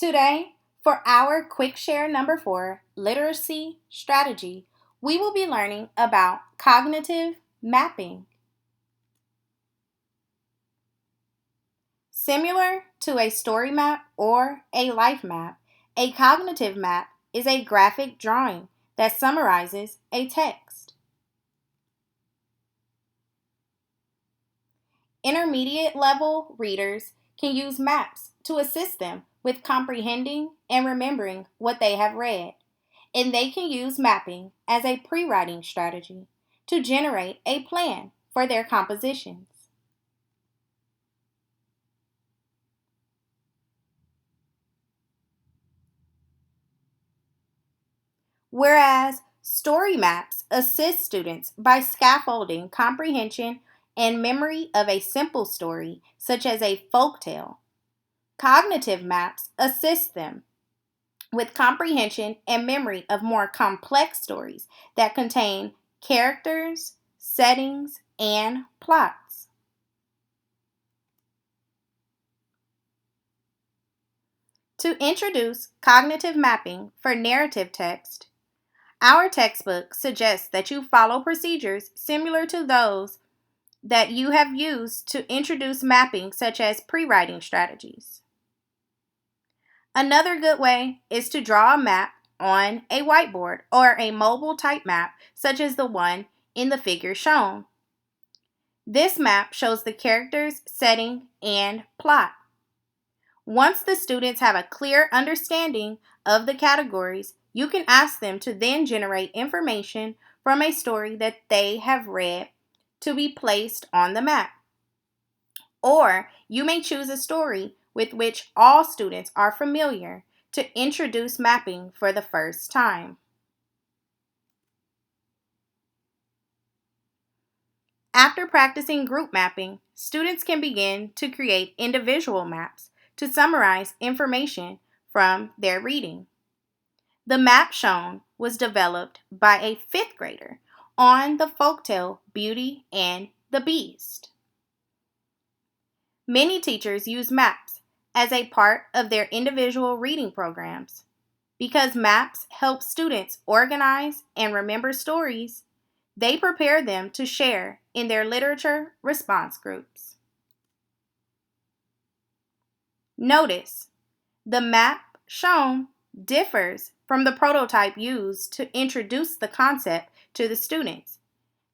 Today, for our QuickShare number 4, Literacy Strategy, we will be learning about cognitive mapping. Similar to a story map or a life map, a cognitive map is a graphic drawing that summarizes a text. Intermediate level readers can use maps to assist them with comprehending and remembering what they have read, and they can use mapping as a pre-writing strategy to generate a plan for their compositions. Whereas story maps assist students by scaffolding comprehension and memory of a simple story, such as a folk tale. Cognitive maps assist them with comprehension and memory of more complex stories that contain characters, settings, and plots. To introduce cognitive mapping for narrative text, our textbook suggests that you follow procedures similar to those that you have used to introduce mapping, such as pre-writing strategies. Another good way is to draw a map on a whiteboard or a mobile type map, such as the one in the figure shown. This map shows the characters, setting, and plot. Once the students have a clear understanding of the categories, you can ask them to then generate information from a story that they have read to be placed on the map. Or you may choose a story with which all students are familiar to introduce mapping for the first time. After practicing group mapping, students can begin to create individual maps to summarize information from their reading. The map shown was developed by a 5th grader on the folktale Beauty and the Beast. Many teachers use maps as a part of their individual reading programs. Because maps help students organize and remember stories, they prepare them to share in their literature response groups. Notice, the map shown differs from the prototype used to introduce the concept to the students.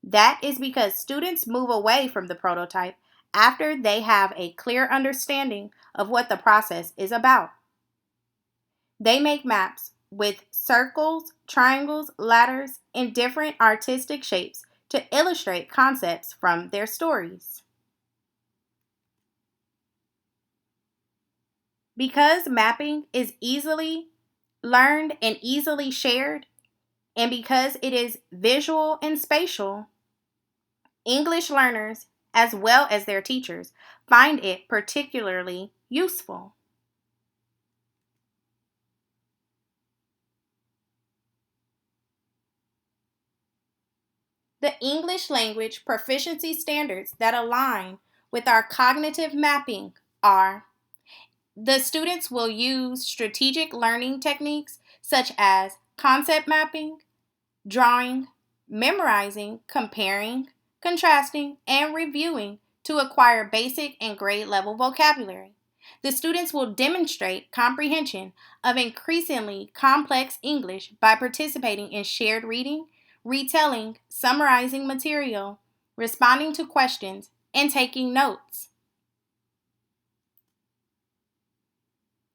That is because students move away from the prototype after they have a clear understanding of what the process is about. They make maps with circles, triangles, ladders, and different artistic shapes to illustrate concepts from their stories. Because mapping is easily learned and easily shared, and because it is visual and spatial, English learners, as well as their teachers, find it particularly useful. The English language proficiency standards that align with our cognitive mapping are: the students will use strategic learning techniques such as concept mapping, drawing, memorizing, comparing, contrasting, and reviewing to acquire basic and grade level vocabulary. The students will demonstrate comprehension of increasingly complex English by participating in shared reading, retelling, summarizing material, responding to questions, and taking notes.